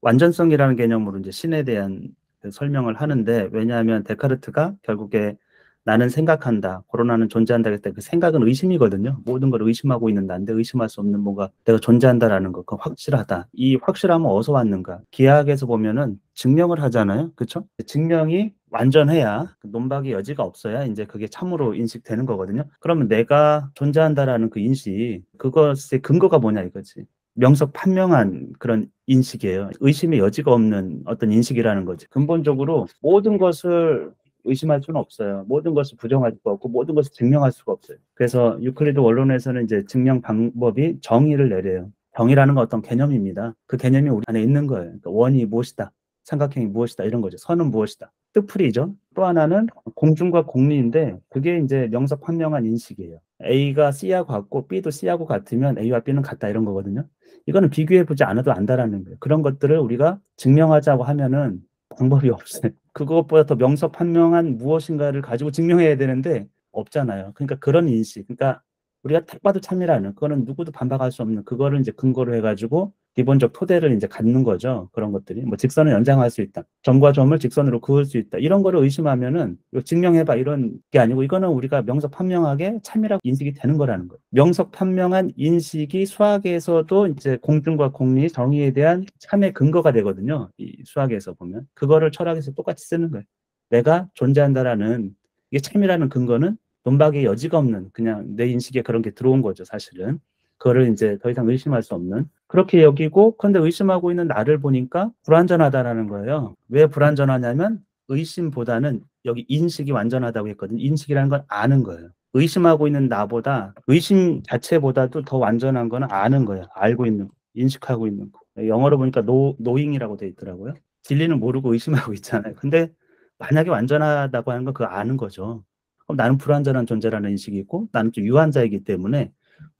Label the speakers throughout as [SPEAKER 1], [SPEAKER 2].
[SPEAKER 1] 완전성이라는 개념으로 이제 신에 대한 그 설명을 하는데, 왜냐하면 데카르트가 결국에 나는 생각한다, 코로나는 존재한다 했을 때 그 생각은 의심이거든요. 모든 걸 의심하고 있는 나인데 의심할 수 없는 뭔가 내가 존재한다라는 거, 그 확실하다. 이 확실함은 어디서 왔는가? 기하학에서 보면은 증명을 하잖아요. 그렇죠? 증명이 완전해야, 그 논박의 여지가 없어야 이제 그게 참으로 인식되는 거거든요. 그러면 내가 존재한다라는 그 인식, 그것의 근거가 뭐냐 이거지. 명석판명한 그런 인식이에요. 의심의 여지가 없는 어떤 인식이라는 거지. 근본적으로 모든 것을 의심할 수는 없어요. 모든 것을 부정할 수가 없고 모든 것을 증명할 수가 없어요. 그래서 유클리드 원론에서는 이제 증명 방법이 정의를 내려요. 정의라는 건 어떤 개념입니다. 그 개념이 우리 안에 있는 거예요. 그러니까 원이 무엇이다, 삼각형이 무엇이다, 이런 거죠. 선은 무엇이다, 뜻풀이죠. 또 하나는 공중과 공리인데, 그게 이제 명석판명한 인식이에요. A가 C하고 같고 B도 C하고 같으면 A와 B는 같다, 이런 거거든요. 이거는 비교해보지 않아도 안다라는 거예요. 그런 것들을 우리가 증명하자고 하면은 방법이 없어요. 그것보다 더 명석판명한 무엇인가를 가지고 증명해야 되는데 없잖아요. 그러니까 그런 인식, 그러니까 우리가 딱 봐도 참이라는, 그거는 누구도 반박할 수 없는, 그거를 이제 근거로 해가지고 기본적 토대를 이제 갖는 거죠. 그런 것들이 뭐 직선을 연장할 수 있다, 점과 점을 직선으로 그을 수 있다, 이런 거를 의심하면은 이거 증명해봐, 이런 게 아니고, 이거는 우리가 명석판명하게 참이라고 인식이 되는 거라는 거예요. 명석판명한 인식이 수학에서도 이제 공중과 공리, 정의에 대한 참의 근거가 되거든요. 이 수학에서 보면 그거를 철학에서 똑같이 쓰는 거예요. 내가 존재한다라는, 이게 참이라는 근거는 논박의 여지가 없는, 그냥 내 인식에 그런 게 들어온 거죠, 사실은. 그거를 이제 더 이상 의심할 수 없는, 그렇게 여기고, 그런데 의심하고 있는 나를 보니까 불완전하다라는 거예요. 왜 불완전하냐면 의심보다는, 여기 인식이 완전하다고 했거든요. 인식이라는 건 아는 거예요. 의심하고 있는 나보다, 의심 자체보다도 더 완전한 거는 아는 거예요. 알고 있는 거, 인식하고 있는 거. 영어로 보니까 노잉이라고 돼 있더라고요. 진리는 모르고 의심하고 있잖아요. 근데 만약에 완전하다고 하는 건 그거 아는 거죠. 그럼 나는 불완전한 존재라는 인식이 있고, 나는 좀 유한자이기 때문에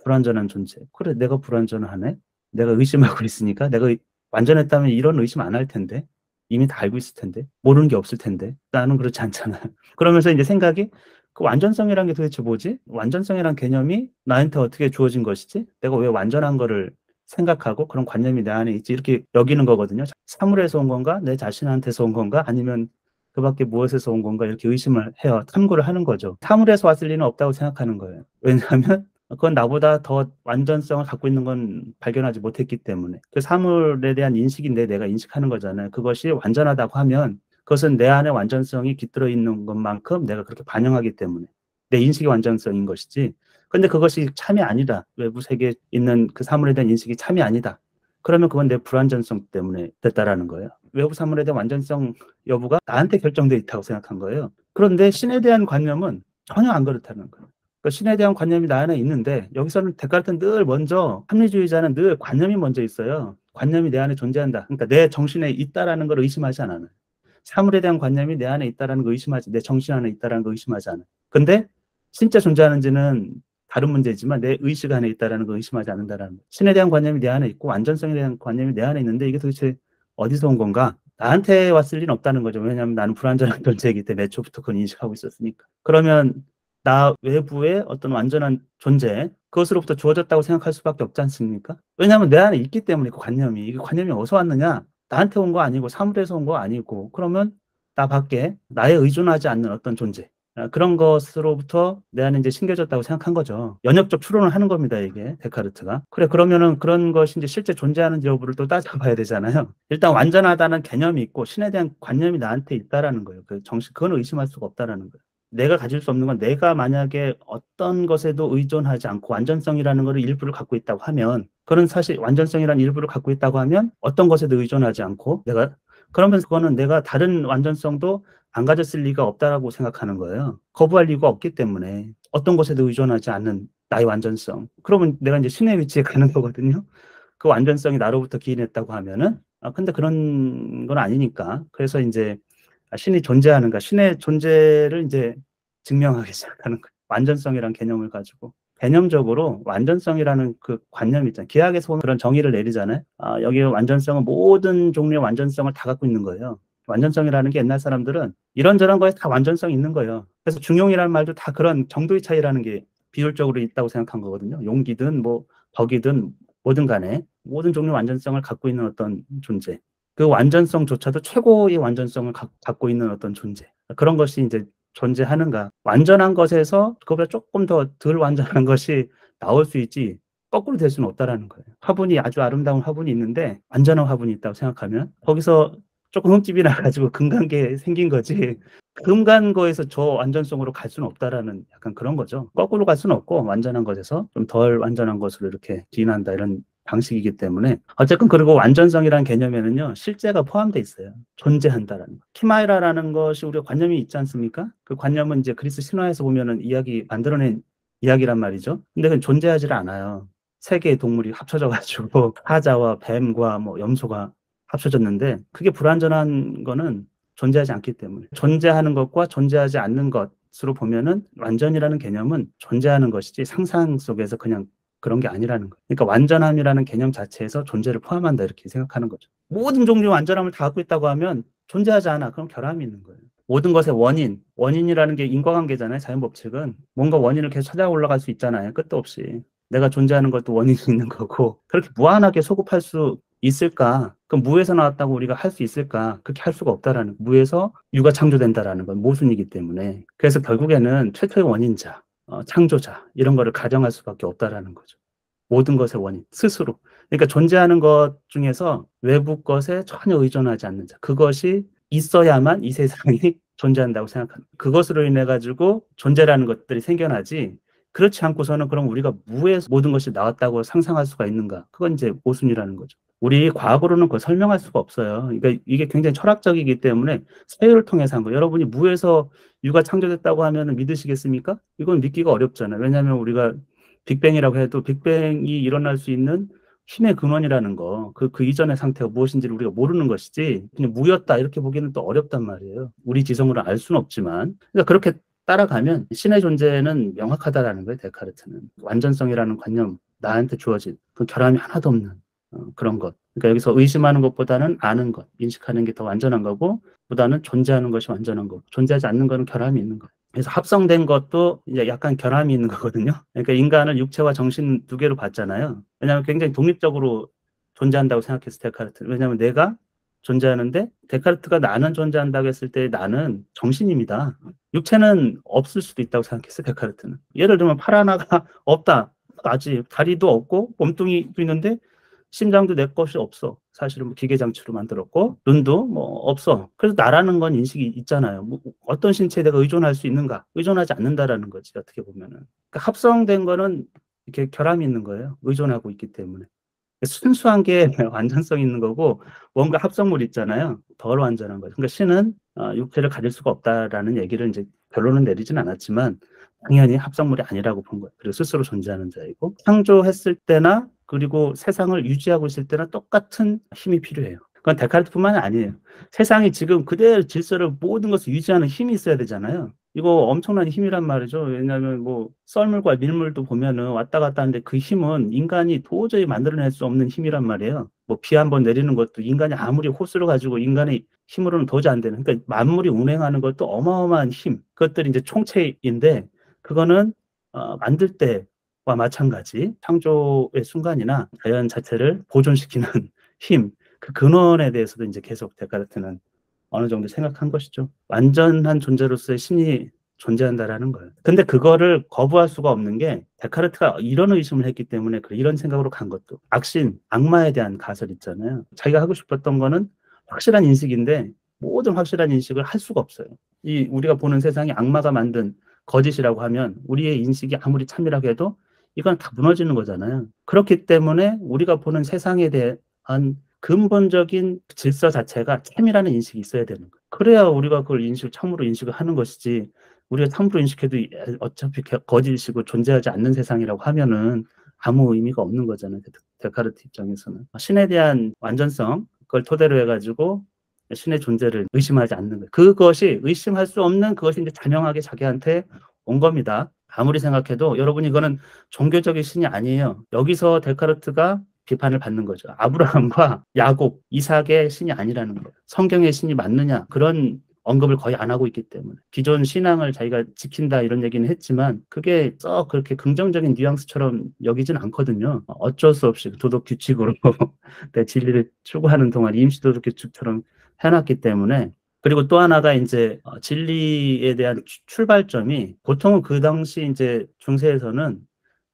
[SPEAKER 1] 불완전한 존재. 그래, 내가 불완전하네? 내가 의심하고 있으니까, 내가 완전했다면 이런 의심 안 할 텐데. 이미 다 알고 있을 텐데. 모르는 게 없을 텐데. 나는 그렇지 않잖아요. 그러면서 이제 생각이, 그 완전성이라는 게 도대체 뭐지? 완전성이라는 개념이 나한테 어떻게 주어진 것이지? 내가 왜 완전한 거를 생각하고 그런 관념이 내 안에 있지? 이렇게 여기는 거거든요. 사물에서 온 건가? 내 자신한테서 온 건가? 아니면 그 밖에 무엇에서 온 건가? 이렇게 의심을 해요. 탐구를 하는 거죠. 사물에서 왔을 리는 없다고 생각하는 거예요. 왜냐하면 그건 나보다 더 완전성을 갖고 있는 건 발견하지 못했기 때문에. 그 사물에 대한 인식인데 내가 인식하는 거잖아요. 그것이 완전하다고 하면 그것은 내 안에 완전성이 깃들어 있는 것만큼 내가 그렇게 반영하기 때문에 내 인식이 완전성인 것이지. 근데 그것이 참이 아니다, 외부 세계에 있는 그 사물에 대한 인식이 참이 아니다, 그러면 그건 내 불완전성 때문에 됐다라는 거예요. 외부 사물에 대한 완전성 여부가 나한테 결정돼 있다고 생각한 거예요. 그런데 신에 대한 관념은 전혀 안 그렇다는 거예요. 그러니까 신에 대한 관념이 나 안에 있는데, 여기서는 데카르트는 늘 먼저, 합리주의자는 늘 관념이 먼저 있어요. 관념이 내 안에 존재한다, 그러니까 내 정신에 있다라는 걸 의심하지 않아요. 사물에 대한 관념이 내 안에 있다라는 걸 의심하지, 내 정신 안에 있다라는 걸 의심하지 않아요. 근데 진짜 존재하는지는 다른 문제지만 내 의식 안에 있다라는 걸 의심하지 않는다라는 거예요. 신에 대한 관념이 내 안에 있고 완전성에 대한 관념이 내 안에 있는데, 이게 도대체 어디서 온 건가? 나한테 왔을 리는 없다는 거죠. 왜냐하면 나는 불완전한 존재이기 때문에 애초부터 그건 인식하고 있었으니까. 그러면 나 외부의 어떤 완전한 존재, 그것으로부터 주어졌다고 생각할 수밖에 없지 않습니까? 왜냐하면 내 안에 있기 때문에. 그 관념이, 이게 관념이 어디서 왔느냐? 나한테 온 거 아니고 사물에서 온 거 아니고, 그러면 나 밖에 나에 의존하지 않는 어떤 존재, 그런 것으로부터 내 안에 이제 심겨졌다고 생각한 거죠. 연역적 추론을 하는 겁니다, 이게 데카르트가. 그래, 그러면은 그런 것이 이제 실제 존재하는지 여부를 또 따져봐야 되잖아요. 일단 완전하다는 개념이 있고 신에 대한 관념이 나한테 있다라는 거예요. 그 정신, 그건 의심할 수가 없다라는 거예요. 내가 가질 수 없는 건, 내가 만약에 어떤 것에도 의존하지 않고 완전성이라는 거를 일부를 갖고 있다고 하면, 그런 사실 완전성이라는 일부를 갖고 있다고 하면 어떤 것에도 의존하지 않고 내가, 그러면 그거는 내가 다른 완전성도 안 가졌을 리가 없다라고 생각하는 거예요. 거부할 이유가 없기 때문에. 어떤 것에도 의존하지 않는 나의 완전성. 그러면 내가 이제 신의 위치에 가는 거거든요. 그 완전성이 나로부터 기인했다고 하면은. 근데 그런 건 아니니까. 그래서 이제 신이 존재하는가, 신의 존재를 이제 증명하기 시작하는 거예요. 완전성이란 개념을 가지고. 개념적으로 완전성이라는 그 관념이 있잖아요. 기하학에서 보면 그런 정의를 내리잖아요. 여기 완전성은 모든 종류의 완전성을 다 갖고 있는 거예요. 완전성이라는 게 옛날 사람들은 이런저런 거에 다 완전성이 있는 거예요. 그래서 중용이라는 말도 다 그런 정도의 차이라는 게 비율적으로 있다고 생각한 거거든요. 용기든 뭐 덕이든 뭐든 간에 모든 종류의 완전성을 갖고 있는 어떤 존재. 그 완전성조차도 최고의 완전성을 갖고 있는 어떤 존재. 그런 것이 이제 존재하는가. 완전한 것에서 그보다 조금 더 덜 완전한 것이 나올 수 있지 거꾸로 될 수는 없다라는 거예요. 화분이 아주 아름다운 화분이 있는데 완전한 화분이 있다고 생각하면 거기서 조금 흠집이 나가지고 금간게 생긴 거지 금간거에서 저 완전성으로 갈 수는 없다라는 약간 그런 거죠. 거꾸로 갈 수는 없고 완전한 것에서 좀 덜 완전한 것으로 이렇게 기인한다 이런 방식이기 때문에 어쨌든 그리고 완전성이라는 개념에는요 실제가 포함되어 있어요. 존재한다라는 거. 키마이라라는 것이 우리가 관념이 있지 않습니까? 그 관념은 이제 그리스 신화에서 보면은 이야기 만들어낸 이야기란 말이죠. 근데 그건 존재하지를 않아요. 세 개의 동물이 합쳐져 가지고 사자와 뱀과 뭐 염소가 합쳐졌는데 그게 불완전한 거는 존재하지 않기 때문에 존재하는 것과 존재하지 않는 것으로 보면은 완전이라는 개념은 존재하는 것이지 상상 속에서 그냥 그런 게 아니라는 거예요. 그러니까 완전함이라는 개념 자체에서 존재를 포함한다 이렇게 생각하는 거죠. 모든 종류의 완전함을 다 갖고 있다고 하면 존재하지 않아. 그럼 결함이 있는 거예요. 모든 것의 원인이라는 게 인과관계잖아요. 자연법칙은 뭔가 원인을 계속 찾아 올라갈 수 있잖아요. 끝도 없이. 내가 존재하는 것도 원인이 있는 거고 그렇게 무한하게 소급할 수 있을까? 그럼 무에서 나왔다고 우리가 할 수 있을까? 그렇게 할 수가 없다라는 무에서 유가 창조된다라는 건 모순이기 때문에 그래서 결국에는 최초의 원인자, 창조자 이런 거를 가정할 수밖에 없다라는 거죠. 모든 것의 원인 스스로. 그러니까 존재하는 것 중에서 외부 것에 전혀 의존하지 않는 자. 그것이 있어야만 이 세상이 존재한다고 생각합니다. 그것으로 인해 가지고 존재라는 것들이 생겨나지 그렇지 않고서는 그럼 우리가 무에서 모든 것이 나왔다고 상상할 수가 있는가? 그건 이제 모순이라는 거죠. 우리 과학으로는 그걸 설명할 수가 없어요. 그러니까 이게 굉장히 철학적이기 때문에 사유를 통해서 한 거예요. 여러분이 무에서 유가 창조됐다고 하면 믿으시겠습니까? 이건 믿기가 어렵잖아요. 왜냐하면 우리가 빅뱅이라고 해도 빅뱅이 일어날 수 있는 힘의 근원이라는 거, 그 이전의 상태가 무엇인지를 우리가 모르는 것이지, 그냥 무였다, 이렇게 보기는 또 어렵단 말이에요. 우리 지성으로 알 수는 없지만. 그러니까 그렇게 따라가면 신의 존재는 명확하다라는 거예요, 데카르트는. 완전성이라는 관념, 나한테 주어진 그 결함이 하나도 없는 그런 것. 그러니까 여기서 의심하는 것보다는 아는 것, 인식하는 게 더 완전한 거고, 보다는 존재하는 것이 완전한 거고, 존재하지 않는 거는 결함이 있는 거예요. 그래서 합성된 것도 이제 약간 결함이 있는 거거든요. 그러니까 인간을 육체와 정신 두 개로 봤잖아요. 왜냐하면 굉장히 독립적으로 존재한다고 생각했을 데카르트. 왜냐하면 내가 존재하는데 데카르트가 나는 존재한다고 했을 때 나는 정신입니다. 육체는 없을 수도 있다고 생각했어요. 데카르트는. 예를 들면 팔 하나가 없다. 아직 다리도 없고 몸뚱이도 있는데 심장도 내 것이 없어. 사실은 뭐 기계 장치로 만들었고 눈도 뭐 없어. 그래서 나라는 건 인식이 있잖아요. 뭐 어떤 신체에 내가 의존할 수 있는가? 의존하지 않는다라는 거지 어떻게 보면은. 그러니까 합성된 거는 이렇게 결함이 있는 거예요. 의존하고 있기 때문에. 순수한 게 완전성 있는 거고 뭔가 합성물 있잖아요. 덜 완전한 거죠. 그러니까 신은 육체를 가질 수가 없다라는 얘기를 이제 결론은 내리진 않았지만 당연히 합성물이 아니라고 본 거예요. 그리고 스스로 존재하는 자이고 창조했을 때나 그리고 세상을 유지하고 있을 때나 똑같은 힘이 필요해요. 그건 데카르트뿐만이 아니에요. 세상이 지금 그대로 질서를 모든 것을 유지하는 힘이 있어야 되잖아요. 이거 엄청난 힘이란 말이죠. 왜냐하면 뭐 썰물과 밀물도 보면은 왔다 갔다 하는데 그 힘은 인간이 도저히 만들어낼 수 없는 힘이란 말이에요. 뭐 비 한 번 내리는 것도 인간이 아무리 호스를 가지고 인간의 힘으로는 도저히 안 되는. 그러니까 만물이 운행하는 것도 어마어마한 힘. 그것들이 이제 총체인데 그거는 만들 때와 마찬가지 창조의 순간이나 자연 자체를 보존시키는 힘, 그 근원에 대해서도 이제 계속 데카르트는 어느 정도 생각한 것이죠. 완전한 존재로서의 신이 존재한다라는 거예요. 근데 그거를 거부할 수가 없는 게 데카르트가 이런 의심을 했기 때문에 이런 생각으로 간 것도 악신, 악마에 대한 가설 있잖아요. 자기가 하고 싶었던 거는 확실한 인식인데 모든 확실한 인식을 할 수가 없어요. 이 우리가 보는 세상이 악마가 만든 거짓이라고 하면 우리의 인식이 아무리 참이라고 해도 이건 다 무너지는 거잖아요. 그렇기 때문에 우리가 보는 세상에 대한 근본적인 질서 자체가 참이라는 인식이 있어야 되는 거예요. 그래야 우리가 그걸 참으로 인식을 하는 것이지 우리가 참으로 인식해도 어차피 거짓이고 존재하지 않는 세상이라고 하면은 아무 의미가 없는 거잖아요. 데카르트 입장에서는. 신에 대한 완전성, 그걸 토대로 해가지고 신의 존재를 의심하지 않는 거예요. 그것이 의심할 수 없는 그것이 이제 자명하게 자기한테 온 겁니다. 아무리 생각해도 여러분 이거는 종교적인 신이 아니에요. 여기서 데카르트가 비판을 받는 거죠. 아브라함과 야곱, 이삭의 신이 아니라는 거예요. 성경의 신이 맞느냐? 그런 언급을 거의 안 하고 있기 때문에 기존 신앙을 자기가 지킨다 이런 얘기는 했지만 그게 썩 그렇게 긍정적인 뉘앙스처럼 여기진 않거든요. 어쩔 수 없이 도덕 규칙으로 내 진리를 추구하는 동안 임시 도덕 규칙처럼 해놨기 때문에 그리고 또 하나가 이제 진리에 대한 출발점이 보통은 그 당시 이제 중세에서는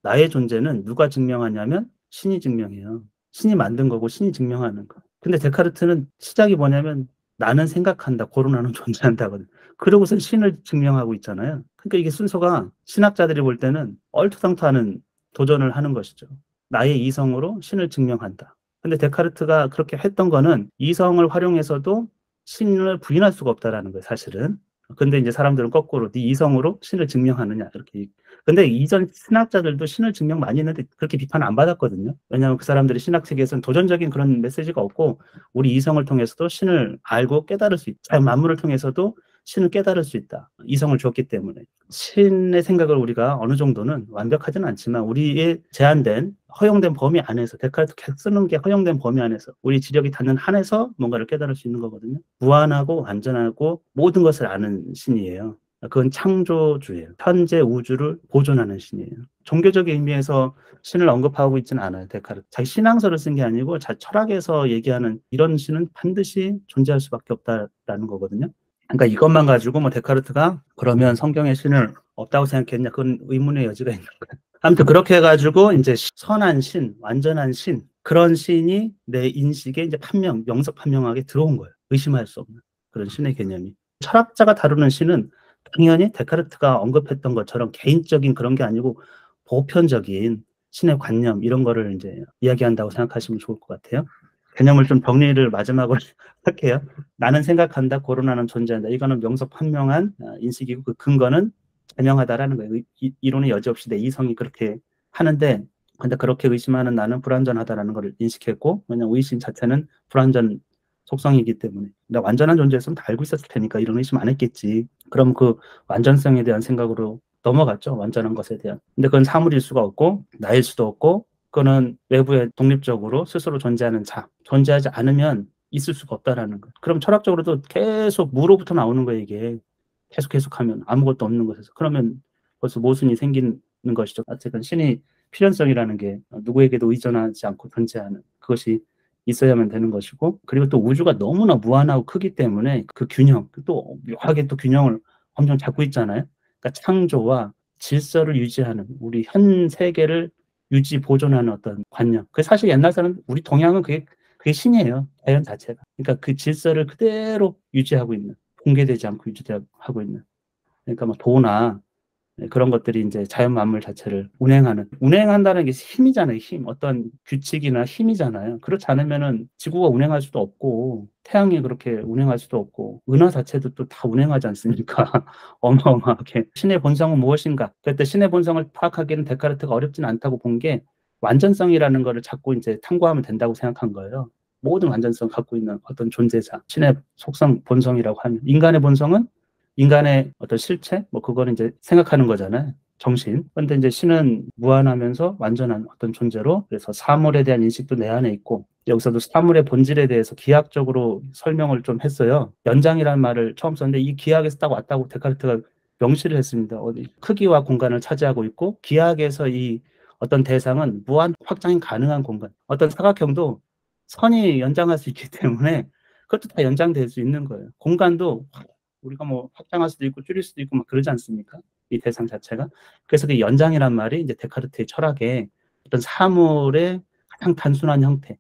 [SPEAKER 1] 나의 존재는 누가 증명하냐면 신이 증명해요. 신이 만든 거고 신이 증명하는 거. 근데 데카르트는 시작이 뭐냐면 나는 생각한다, 고로 나는 존재한다거든. 그러고선 신을 증명하고 있잖아요. 그러니까 이게 순서가 신학자들이 볼 때는 얼토당토하는 도전을 하는 것이죠. 나의 이성으로 신을 증명한다. 근데 데카르트가 그렇게 했던 거는 이성을 활용해서도 신을 부인할 수가 없다라는 거예요, 사실은. 근데 이제 사람들은 거꾸로 네 이성으로 신을 증명하느냐 이렇게. 근데 이전 신학자들도 신을 증명 많이 했는데 그렇게 비판 안 받았거든요. 왜냐하면 그 사람들이 신학 세계에서는 도전적인 그런 메시지가 없고 우리 이성을 통해서도 신을 알고 깨달을 수 있다. 만물을 통해서도 신을 깨달을 수 있다. 이성을 줬기 때문에. 신의 생각을 우리가 어느 정도는 완벽하지는 않지만 우리의 제한된 허용된 범위 안에서 데카르트 계속 쓰는 게 허용된 범위 안에서 우리 지력이 닿는 한에서 뭔가를 깨달을 수 있는 거거든요. 무한하고 완전하고 모든 것을 아는 신이에요. 그건 창조주예요. 현재 우주를 보존하는 신이에요. 종교적인 의미에서 신을 언급하고 있지는 않아요. 데카르트. 자기 신앙서를 쓴 게 아니고 철학에서 얘기하는 이런 신은 반드시 존재할 수밖에 없다라는 거거든요. 그러니까 이것만 가지고 뭐 데카르트가 그러면 성경에 신을 없다고 생각했냐? 그건 의문의 여지가 있는 거예요. 아무튼 그렇게 해가지고 이제 선한 신, 완전한 신 그런 신이 내 인식에 이제 명석 판명하게 들어온 거예요. 의심할 수 없는 그런 신의 개념이. 철학자가 다루는 신은 당연히 데카르트가 언급했던 것처럼 개인적인 그런 게 아니고 보편적인 신의 관념 이런 거를 이제 이야기한다고 생각하시면 좋을 것 같아요. 개념을 좀 정리를 마지막으로 할게요. 나는 생각한다, 고로나는 존재한다. 이거는 명석판명한 인식이고 그 근거는 개명하다라는 거예요. 이론의 여지 없이 내 이성이 그렇게 하는데 근데 그렇게 의심하는 나는 불완전하다라는 걸 인식했고 왜냐하면 의심 자체는 불완전 속성이기 때문에 근데 완전한 존재였으면 다 알고 있었을 테니까 이런 의심 안 했겠지. 그럼 그 완전성에 대한 생각으로 넘어갔죠. 완전한 것에 대한. 근데 그건 사물일 수가 없고 나일 수도 없고 그거는 외부에 독립적으로 스스로 존재하는 자. 존재하지 않으면 있을 수가 없다라는 거. 그럼 철학적으로도 계속 무로부터 나오는 거예요, 이게. 계속 하면 아무것도 없는 것에서. 그러면 벌써 모순이 생기는 것이죠. 어쨌든 신의 필연성이라는 게 누구에게도 의존하지 않고 존재하는 그것이 있어야만 되는 것이고 그리고 또 우주가 너무나 무한하고 크기 때문에 그 균형, 또 묘하게 또 균형을 엄청 잡고 있잖아요. 그러니까 창조와 질서를 유지하는 우리 현 세계를 유지 보존하는 어떤 관념. 그 사실 옛날 사람 우리 동양은 그게 신이에요. 자연 자체가. 그러니까 그 질서를 그대로 유지하고 있는, 붕괴되지 않고 유지하고 있는. 그러니까 뭐 도나 그런 것들이 이제 자연 만물 자체를 운행한다는 게 힘이잖아요. 힘. 어떤 규칙이나 힘이잖아요. 그렇지 않으면은 지구가 운행할 수도 없고 태양이 그렇게 운행할 수도 없고 은하 자체도 또 다 운행하지 않습니까? 어마어마하게. 신의 본성은 무엇인가? 그때 신의 본성을 파악하기는 데카르트가 어렵진 않다고 본 게 완전성이라는 거를 자꾸 이제 탐구하면 된다고 생각한 거예요. 모든 완전성 갖고 있는 어떤 존재자, 신의 속성, 본성이라고 하면 인간의 본성은 인간의 어떤 실체, 뭐 그거는 이제 생각하는 거잖아요. 정신. 그런데 이제 신은 무한하면서 완전한 어떤 존재로 그래서 사물에 대한 인식도 내 안에 있고 여기서도 사물의 본질에 대해서 기하학적으로 설명을 좀 했어요. 연장이라는 말을 처음 썼는데 이 기하학에서 딱 왔다고 데카르트가 명시를 했습니다. 어디 크기와 공간을 차지하고 있고 기하학에서 이 어떤 대상은 무한 확장이 가능한 공간. 어떤 사각형도 선이 연장할 수 있기 때문에 그것도 다 연장될 수 있는 거예요. 공간도 우리가 뭐 확장할 수도 있고 줄일 수도 있고 막 그러지 않습니까? 이 대상 자체가. 그래서 그 연장이란 말이 이제 데카르트의 철학에 어떤 사물의 가장 단순한 형태,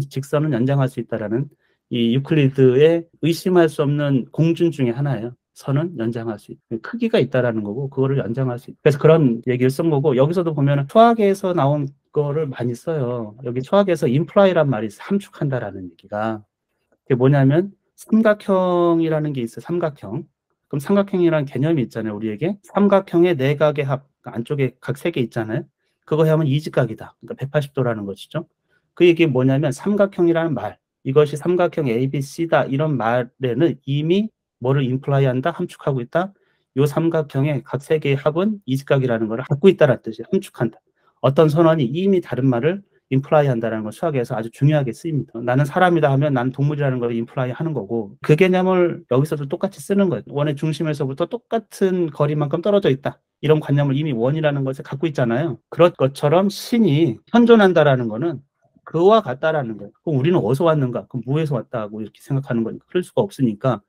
[SPEAKER 1] 직선은 연장할 수 있다라는 이 유클리드의 의심할 수 없는 공준 중에 하나예요. 선은 연장할 수 있고 크기가 있다라는 거고 그거를 연장할 수 있고 그래서 그런 얘기를 쓴 거고 여기서도 보면은 수학에서 나온 거를 많이 써요. 여기 수학에서 임플라이란 말이 함축한다라는 얘기가 그게 뭐냐면 삼각형이라는 게 있어요. 삼각형. 그럼 삼각형이라는 개념이 있잖아요. 우리에게. 삼각형의 내각의 합. 그러니까 안쪽에 각 세 개 있잖아요. 그거 하면 이직각이다. 그러니까 180도라는 것이죠. 그 얘기 뭐냐면 삼각형이라는 말. 이것이 삼각형 ABC다. 이런 말에는 이미 뭐를 임플라이 한다? 함축하고 있다? 요 삼각형의 각 세 개의 합은 이직각이라는 걸 갖고 있다는 뜻이에요. 함축한다. 어떤 선언이 이미 다른 말을 임플라이 한다는 건 수학에서 아주 중요하게 쓰입니다. 나는 사람이다 하면 나는 동물이라는 걸 임플라이 하는 거고, 그 개념을 여기서도 똑같이 쓰는 거예요. 원의 중심에서부터 똑같은 거리만큼 떨어져 있다. 이런 관념을 이미 원이라는 것을 갖고 있잖아요. 그런 것처럼 신이 현존한다라는 거는 그와 같다라는 거예요. 그럼 우리는 어디서 왔는가? 그럼 무에서 왔다고 이렇게 생각하는 거니까 그럴 수가 없으니까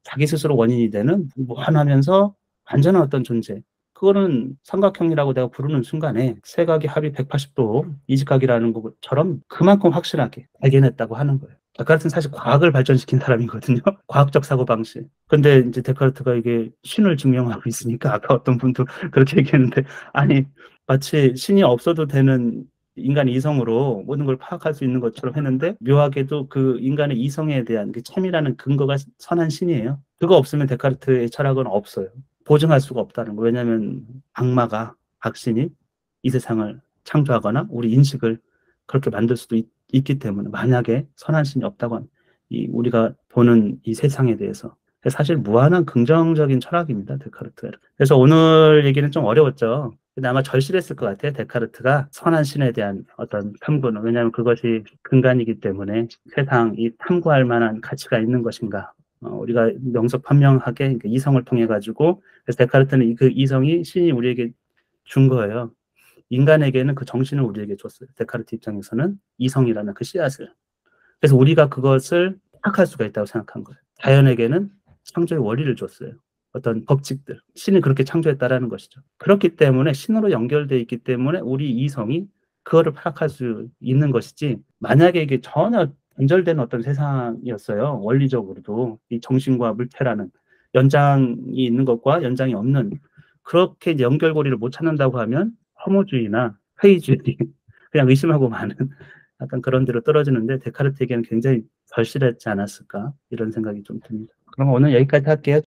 [SPEAKER 1] 자기 스스로 원인이 되는 무한하면서 완전한 어떤 존재. 그거는 삼각형이라고 내가 부르는 순간에 세각의 합이 180도 이직각이라는 것처럼 그만큼 확실하게 발견했다고 하는 거예요. 데카르트는 사실 과학을 발전시킨 사람이거든요. 과학적 사고방식. 근데 이제 데카르트가 이게 신을 증명하고 있으니까 아까 어떤 분도 그렇게 얘기했는데, 아니, 마치 신이 없어도 되는 인간의 이성으로 모든 걸 파악할 수 있는 것처럼 했는데, 묘하게도 그 인간의 이성에 대한 그 참이라는 근거가 선한 신이에요. 그거 없으면 데카르트의 철학은 없어요. 보증할 수가 없다는 거. 왜냐하면 악마가, 악신이 이 세상을 창조하거나 우리 인식을 그렇게 만들 수도 있기 때문에, 만약에 선한 신이 없다고 하면 우리가 보는 이 세상에 대해서 사실 무한한 긍정적인 철학입니다, 데카르트가. 그래서 오늘 얘기는 좀 어려웠죠. 근데 아마 절실했을 것 같아요, 데카르트가 선한 신에 대한 어떤 탐구는. 왜냐하면 그것이 근간이기 때문에 세상이 탐구할 만한 가치가 있는 것인가. 우리가 명석판명하게 이성을 통해 가지고, 그래서 데카르트는 그 이성이 신이 우리에게 준 거예요. 인간에게는 그 정신을 우리에게 줬어요. 데카르트 입장에서는 이성이라는 그 씨앗을. 그래서 우리가 그것을 파악할 수가 있다고 생각한 거예요. 자연에게는 창조의 원리를 줬어요. 어떤 법칙들. 신이 그렇게 창조했다라는 것이죠. 그렇기 때문에 신으로 연결되어 있기 때문에 우리 이성이 그거를 파악할 수 있는 것이지, 만약에 이게 전혀 단절된 어떤 세상이었어요. 원리적으로도 이 정신과 물체라는 연장이 있는 것과 연장이 없는, 그렇게 연결고리를 못 찾는다고 하면 허무주의나 회의주의, 그냥 의심하고 마는 약간 그런 데로 떨어지는데, 데카르트에게는 굉장히 절실했지 않았을까 이런 생각이 좀 듭니다. 그럼 오늘 여기까지 할게요.